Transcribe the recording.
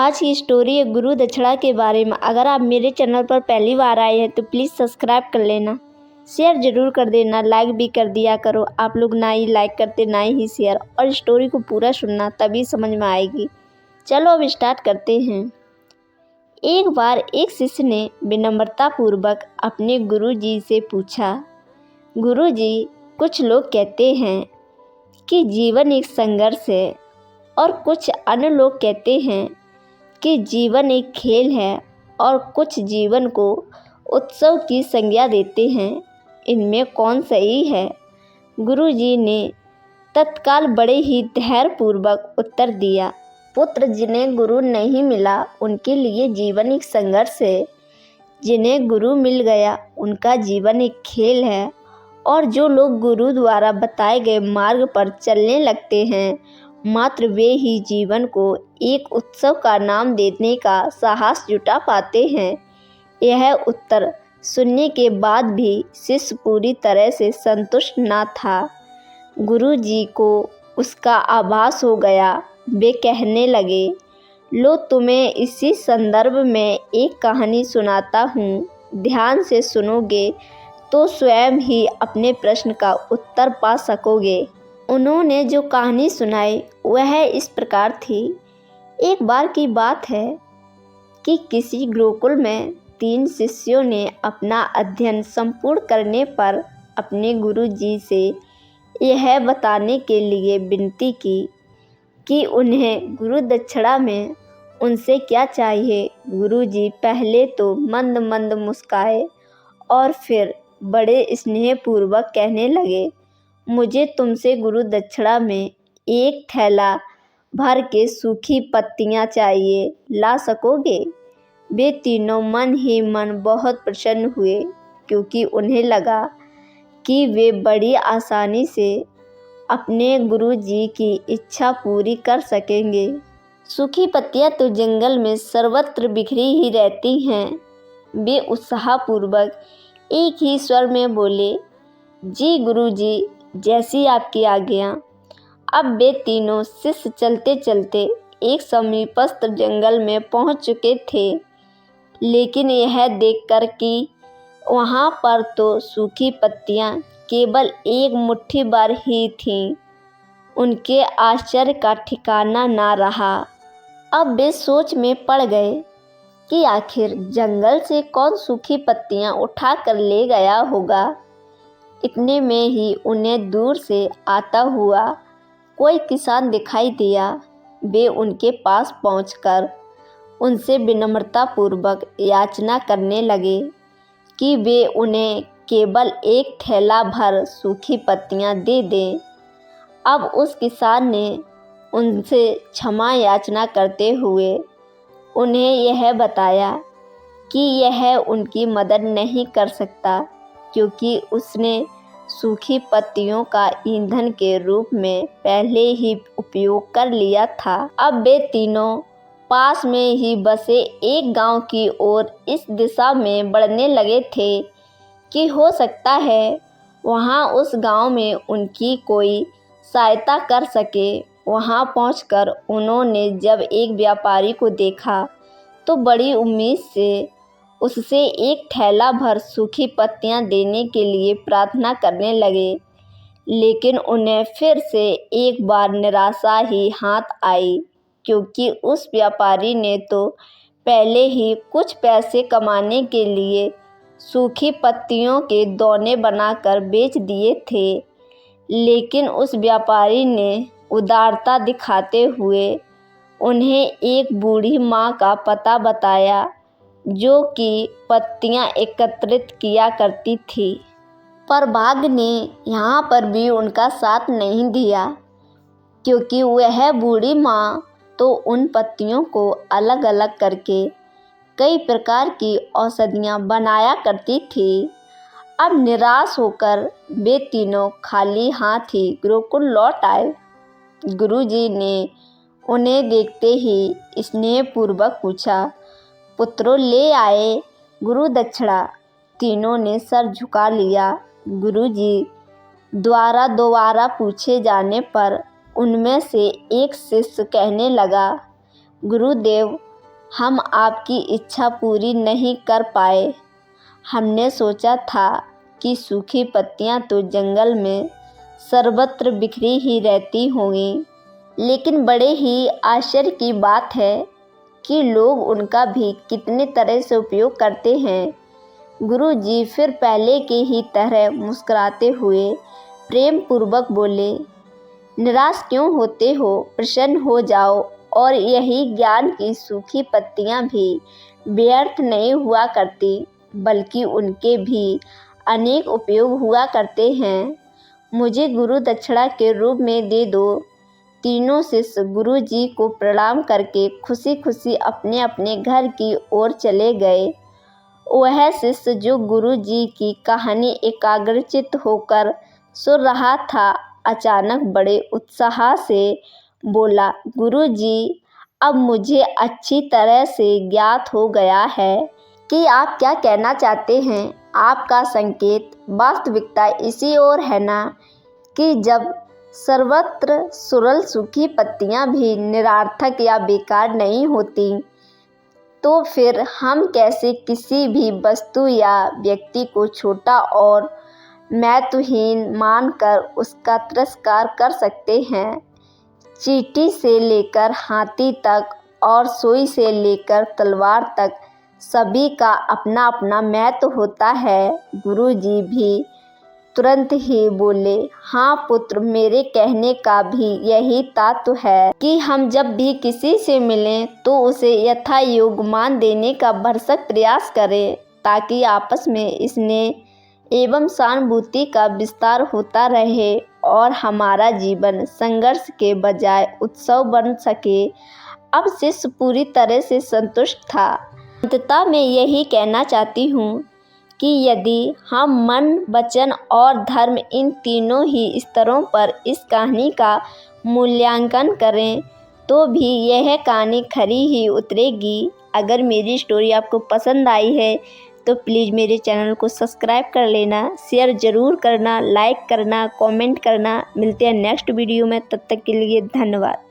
आज की स्टोरी है गुरु दक्षिणा के बारे में। अगर आप मेरे चैनल पर पहली बार आए हैं तो प्लीज़ सब्सक्राइब कर लेना, शेयर ज़रूर कर देना, लाइक भी कर दिया करो। आप लोग ना ही लाइक करते ना ही शेयर, और स्टोरी को पूरा सुनना तभी समझ में आएगी। चलो अब स्टार्ट करते हैं। एक बार एक शिष्य ने विनम्रतापूर्वक अपने गुरु जी से पूछा, गुरु जी, कुछ लोग कहते हैं कि जीवन एक संघर्ष है और कुछ अन्य लोग कहते हैं कि जीवन एक खेल है और कुछ जीवन को उत्सव की संज्ञा देते हैं। इनमें कौन सही है? गुरुजी ने तत्काल बड़े ही धैर्यपूर्वक उत्तर दिया, पुत्र, जिन्हें गुरु नहीं मिला उनके लिए जीवन एक संघर्ष है। जिन्हें गुरु मिल गया उनका जीवन एक खेल है। और जो लोग गुरु द्वारा बताए गए मार्ग पर चलने लगते हैं, मात्र वे ही जीवन को एक उत्सव का नाम देने का साहस जुटा पाते हैं। यह उत्तर सुनने के बाद भी शिष्य पूरी तरह से संतुष्ट न था। गुरु जी को उसका आभास हो गया। वे कहने लगे, लो, तुम्हें इसी संदर्भ में एक कहानी सुनाता हूँ। ध्यान से सुनोगे तो स्वयं ही अपने प्रश्न का उत्तर पा सकोगे। उन्होंने जो कहानी सुनाई वह इस प्रकार थी। एक बार की बात है कि किसी गुरुकुल में 3 शिष्यों ने अपना अध्ययन संपूर्ण करने पर अपने गुरु जी से यह बताने के लिए विनती की कि उन्हें गुरु दक्षिणा में उनसे क्या चाहिए। गुरु जी पहले तो मंद मंद मुस्काए और फिर बड़े स्नेहपूर्वक कहने लगे, मुझे तुमसे गुरु दक्षिणा में एक थैला भर के सूखी पत्तियां चाहिए, ला सकोगे? वे तीनों मन ही मन बहुत प्रसन्न हुए, क्योंकि उन्हें लगा कि वे बड़ी आसानी से अपने गुरु जी की इच्छा पूरी कर सकेंगे। सूखी पत्तियां तो जंगल में सर्वत्र बिखरी ही रहती हैं। वे उत्साहपूर्वक एक ही स्वर में बोले, जी गुरु जी, जैसी आपकी आज्ञा। अब वे तीनों शिष्य चलते चलते एक समीपस्थ जंगल में पहुंच चुके थे, लेकिन यह देखकर कि वहां पर तो सूखी पत्तियां केवल एक मुट्ठी भर ही थीं, उनके आश्चर्य का ठिकाना ना रहा। अब वे सोच में पड़ गए कि आखिर जंगल से कौन सूखी पत्तियां उठा कर ले गया होगा। इतने में ही उन्हें दूर से आता हुआ कोई किसान दिखाई दिया। वे उनके पास पहुंचकर उनसे विनम्रतापूर्वक याचना करने लगे कि वे उन्हें केवल एक थैला भर सूखी पत्तियां दे दें। अब उस किसान ने उनसे क्षमा याचना करते हुए उन्हें यह बताया कि यह उनकी मदद नहीं कर सकता, क्योंकि उसने सूखी पत्तियों का ईंधन के रूप में पहले ही उपयोग कर लिया था। अब वे तीनों पास में ही बसे एक गांव की ओर इस दिशा में बढ़ने लगे थे कि हो सकता है वहां उस गांव में उनकी कोई सहायता कर सके। वहां पहुंचकर उन्होंने जब एक व्यापारी को देखा तो बड़ी उम्मीद से उससे एक थैला भर सूखी पत्तियां देने के लिए प्रार्थना करने लगे, लेकिन उन्हें फिर से एक बार निराशा ही हाथ आई, क्योंकि उस व्यापारी ने तो पहले ही कुछ पैसे कमाने के लिए सूखी पत्तियों के दौने बनाकर बेच दिए थे। लेकिन उस व्यापारी ने उदारता दिखाते हुए उन्हें एक बूढ़ी माँ का पता बताया, जो कि पत्तियां एकत्रित किया करती थी। पर भाग्य ने यहाँ पर भी उनका साथ नहीं दिया, क्योंकि वह बूढ़ी माँ तो उन पत्तियों को अलग अलग करके कई प्रकार की औषधियाँ बनाया करती थी। अब निराश होकर वे तीनों खाली हाथ ही गुरुकुल लौट आए। गुरुजी ने उन्हें देखते ही स्नेहपूर्वक पूछा, पुत्रों, ले आए गुरु दक्षिणा? तीनों ने सर झुका लिया। गुरुजी द्वारा दोबारा पूछे जाने पर उनमें से एक शिष्य कहने लगा, गुरुदेव, हम आपकी इच्छा पूरी नहीं कर पाए। हमने सोचा था कि सूखी पत्तियां तो जंगल में सर्वत्र बिखरी ही रहती होंगी, लेकिन बड़े ही आश्चर्य की बात है कि लोग उनका भी कितने तरह से उपयोग करते हैं। गुरुजी फिर पहले की ही तरह मुस्कुराते हुए प्रेम पूर्वक बोले, निराश क्यों होते हो, प्रसन्न हो जाओ। और यही ज्ञान की सूखी पत्तियां भी व्यर्थ नहीं हुआ करती, बल्कि उनके भी अनेक उपयोग हुआ करते हैं। मुझे गुरु दक्षिणा के रूप में दे दो। तीनों शिष्य गुरु जी को प्रणाम करके खुशी खुशी अपने अपने घर की ओर चले गए। वह शिष्य जो गुरु जी की कहानी एकाग्रचित्त होकर सुन रहा था, अचानक बड़े उत्साह से बोला, गुरु जी, अब मुझे अच्छी तरह से ज्ञात हो गया है कि आप क्या कहना चाहते हैं। आपका संकेत वास्तविकता इसी ओर है ना कि जब सर्वत्र सुरल सूखी पत्तियां भी निरर्थक या बेकार नहीं होती, तो फिर हम कैसे किसी भी वस्तु या व्यक्ति को छोटा और महत्वहीन मानकर उसका तिरस्कार कर सकते हैं। चींटी से लेकर हाथी तक और सुई से लेकर तलवार तक सभी का अपना अपना महत्व होता है। गुरुजी भी तुरंत ही बोले, हाँ पुत्र, मेरे कहने का भी यही तात्व है कि हम जब भी किसी से मिलें तो उसे यथा योग्य मान देने का भरसक प्रयास करें, ताकि आपस में स्नेह एवं सहानुभूति का विस्तार होता रहे और हमारा जीवन संघर्ष के बजाय उत्सव बन सके। अब शिष्य पूरी तरह से संतुष्ट था। अंततः मैं यही कहना चाहती हूँ कि यदि हम मन, वचन और धर्म, इन तीनों ही स्तरों पर इस कहानी का मूल्यांकन करें तो भी यह कहानी खरी ही उतरेगी। अगर मेरी स्टोरी आपको पसंद आई है तो प्लीज़ मेरे चैनल को सब्सक्राइब कर लेना, शेयर ज़रूर करना, लाइक करना, कमेंट करना। मिलते हैं नेक्स्ट वीडियो में, तब तक के लिए धन्यवाद।